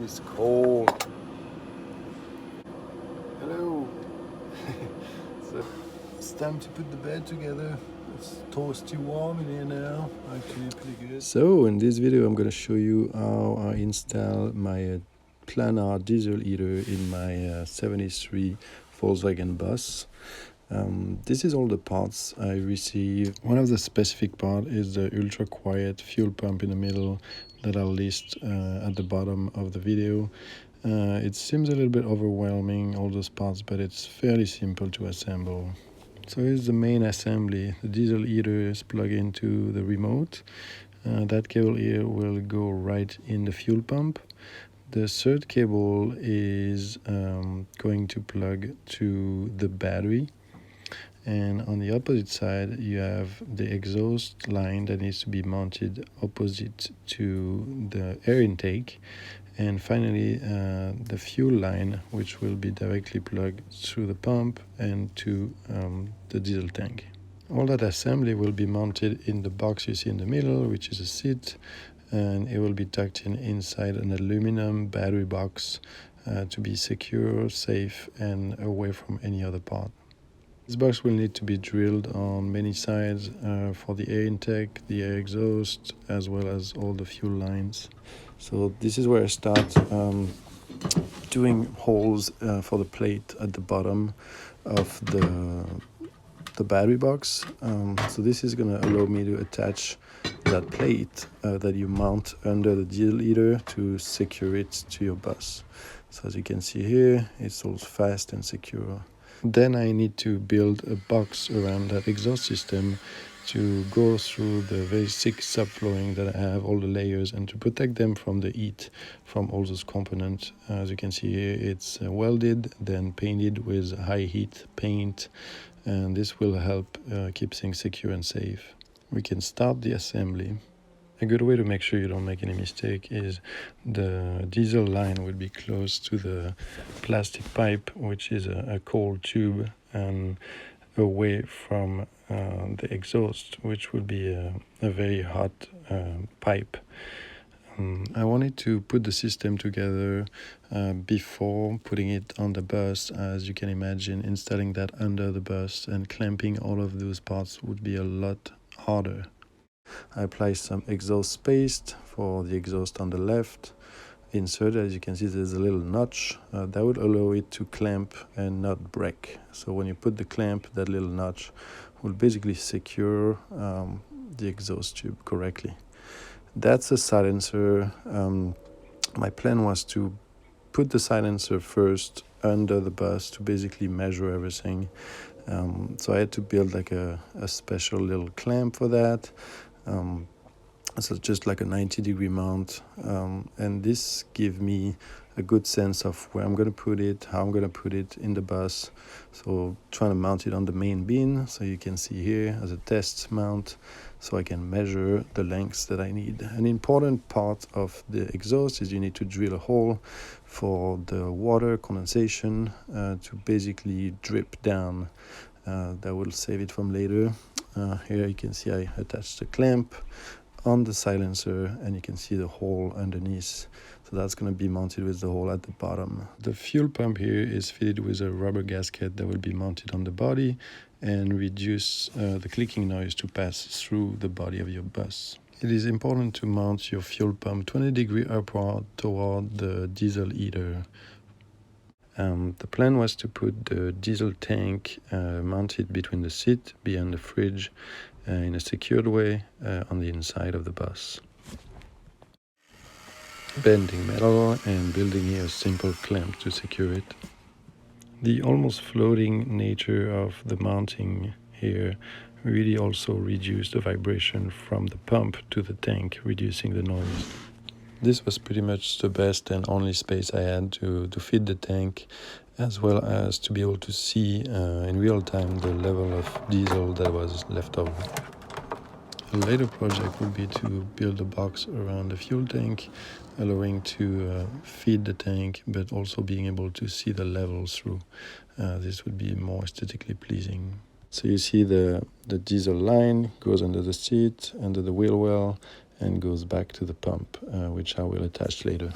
It's cold. Hello. So it's time to put the bed together. It's toasty warm in here now. Actually pretty good. So in this video I'm going to show you how I install my planar diesel heater in my 73 Volkswagen bus. This is all the parts I received. One of the specific parts is the ultra quiet fuel pump in the middle that I'll list at the bottom of the video. It seems a little bit overwhelming, all those parts, but it's fairly simple to assemble. So here's the main assembly. The diesel heater is plugged into the remote. That cable here will go right in the fuel pump. The third cable is going to plug to the battery. And on the opposite side, you have the exhaust line that needs to be mounted opposite to the air intake. And finally, the fuel line, which will be directly plugged through the pump and to the diesel tank. All that assembly will be mounted in the box you see in the middle, which is a seat, and it will be tucked in inside an aluminum battery box to be secure, safe, and away from any other part. This box will need to be drilled on many sides for the air intake, the air exhaust, as well as all the fuel lines. So this is where I start doing holes for the plate at the bottom of the battery box. So this is going to allow me to attach that plate that you mount under the diesel heater to secure it to your bus. So as you can see here, it's all fast and secure. Then I need to build a box around that exhaust system to go through the very thick subflooring that I have, all the layers, and to protect them from the heat from all those components. As you can see here, it's welded, then painted with high heat paint, and this will help keep things secure and safe. We can start the assembly. A good way to make sure you don't make any mistake is the diesel line will be close to the plastic pipe, which is a cold tube, and away from the exhaust, which will be a very hot pipe. I wanted to put the system together before putting it on the bus. As you can imagine, installing that under the bus and clamping all of those parts would be a lot harder. I apply some exhaust paste for the exhaust on the left. Inserted, as you can see, there's a little notch that would allow it to clamp and not break. So when you put the clamp, that little notch will basically secure the exhaust tube correctly. That's a silencer. My plan was to put the silencer first under the bus to basically measure everything. So I had to build like a special little clamp for that. So just like a 90-degree mount, and this gives me a good sense of where I'm going to put it, how I'm going to put it in the bus. So trying to mount it on the main bin, so you can see here as a test mount, so I can measure the lengths that I need. An important part of the exhaust is you need to drill a hole for the water condensation to basically drip down. That will save it from later. Here you can see I attached the clamp on the silencer, and you can see the hole underneath. So that's going to be mounted with the hole at the bottom. The fuel pump here is fitted with a rubber gasket that will be mounted on the body and reduce the clicking noise to pass through the body of your bus. It is important to mount your fuel pump 20 degrees upward toward the diesel heater. The plan was to put the diesel tank mounted between the seat, behind the fridge, in a secured way on the inside of the bus. Bending metal and building here a simple clamp to secure it. The almost floating nature of the mounting here really also reduced the vibration from the pump to the tank, reducing the noise. This was pretty much the best and only space I had to fit the tank, as well as to be able to see in real time the level of diesel that was left over. A later project would be to build a box around the fuel tank, allowing to feed the tank, but also being able to see the levels through. This would be more aesthetically pleasing. So you see the diesel line goes under the seat, under the wheel well, and goes back to the pump, which I will attach later.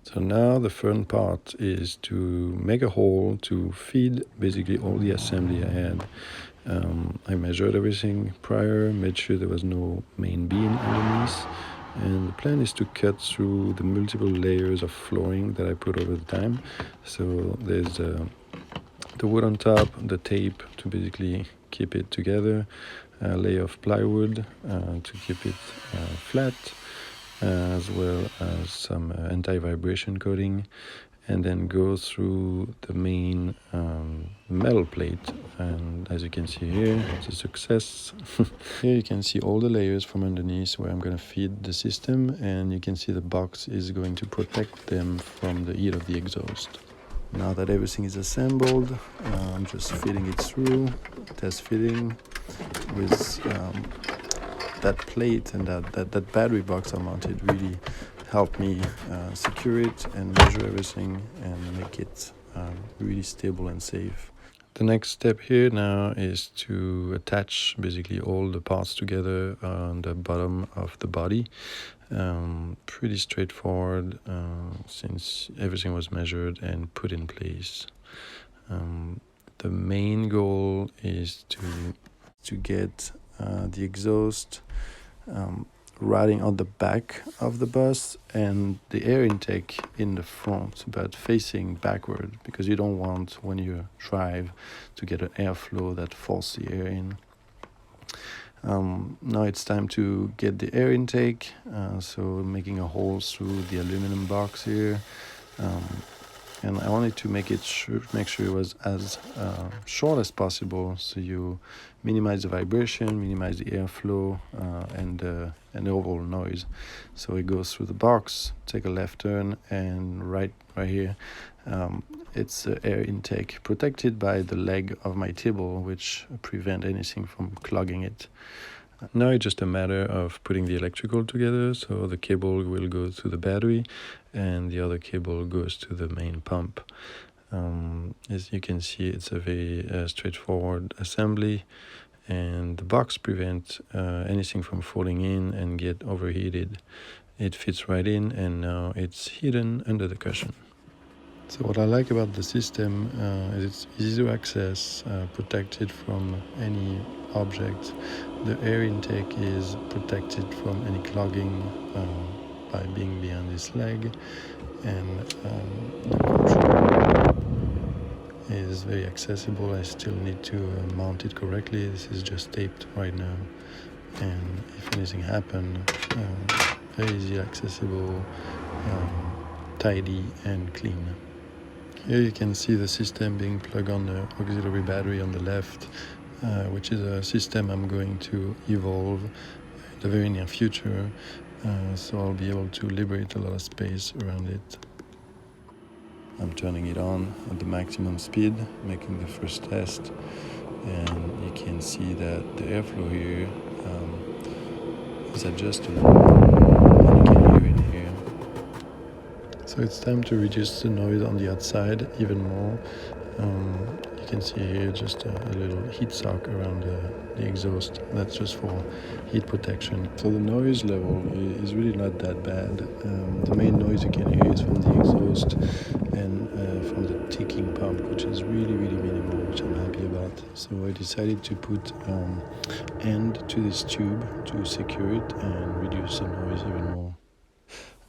So now the fun part is to make a hole to feed basically all the assembly I had. I measured everything prior, made sure there was no main beam underneath, and the plan is to cut through the multiple layers of flooring that I put over the time. So there's the wood on top, the tape to basically keep it together, a layer of plywood to keep it flat, as well as some anti-vibration coating, and then go through the main metal plate. And as you can see here, it's a success. Here you can see all the layers from underneath where I'm going to feed the system, and you can see the box is going to protect them from the heat of the exhaust. Now that everything is assembled, I'm just feeding it through, test fitting with that plate, and that battery box I mounted really helped me secure it and measure everything and make it really stable and safe. The next step here now is to attach basically all the parts together on the bottom of the body. Pretty straightforward since everything was measured and put in place. The main goal is to get the exhaust riding on the back of the bus and the air intake in the front, but facing backward, because you don't want, when you drive, to get an airflow that forces the air in. Now it's time to get the air intake, so making a hole through the aluminum box here. And I wanted to make sure it was as short as possible, so you minimize the vibration, minimize the airflow, and the overall noise. So it goes through the box, take a left turn, and right here, it's air intake protected by the leg of my table, which prevent anything from clogging it. Now it's just a matter of putting the electrical together, so the cable will go to the battery and the other cable goes to the main pump. As you can see, it's a very straightforward assembly, and the box prevents anything from falling in and get overheated. It fits right in, and now it's hidden under the cushion. So what I like about the system is it's easy to access, protected from any object. The air intake is protected from any clogging by being behind this leg, and the control is very accessible. I still need to mount it correctly. This is just taped right now, and if anything happens, very easy, accessible, tidy and clean. Here you can see the system being plugged on the auxiliary battery on the left, which is a system I'm going to evolve in the very near future, so I'll be able to liberate a lot of space around it. I'm turning it on at the maximum speed, making the first test, and you can see that the airflow here is adjustable, and you can hear it here. So it's time to reduce the noise on the outside even more. You can see here just a little heat sock around the exhaust. That's just for heat protection. So the noise level is really not that bad. The main noise you can hear is from the exhaust and from the ticking pump, which is really minimal, which I'm happy about. So I decided to put end to this tube to secure it and reduce the noise even more.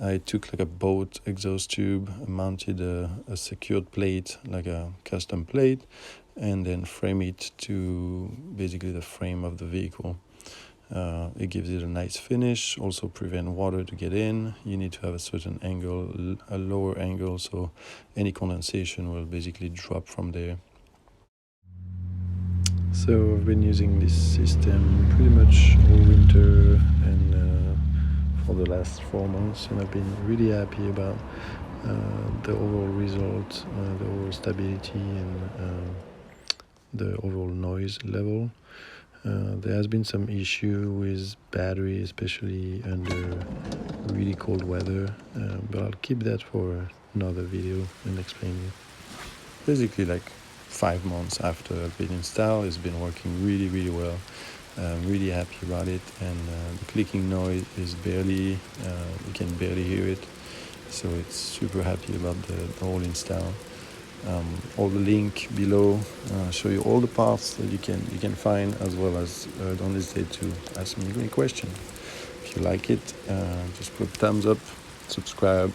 I took like a boat exhaust tube, mounted a secured plate, like a custom plate, and then frame it to basically the frame of the vehicle. It gives it a nice finish, also prevent water to get in. You need to have a certain angle, a lower angle, so any condensation will basically drop from there. So I've been using this system pretty much all winter and for the last 4 months, and I've been really happy about the overall result, the overall stability, and the overall noise level. There has been some issue with battery, especially under really cold weather, but I'll keep that for another video and explain it. Basically, like 5 months after it's been installed, it's been working really well. I'm really happy about it, and the clicking noise is barely, you can barely hear it. So it's super happy about the whole install. All the link below show you all the parts that you can find, as well as don't hesitate to ask me any question. If you like it, just put thumbs up, subscribe,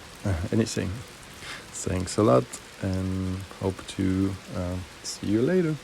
anything. Thanks a lot, and hope to see you later.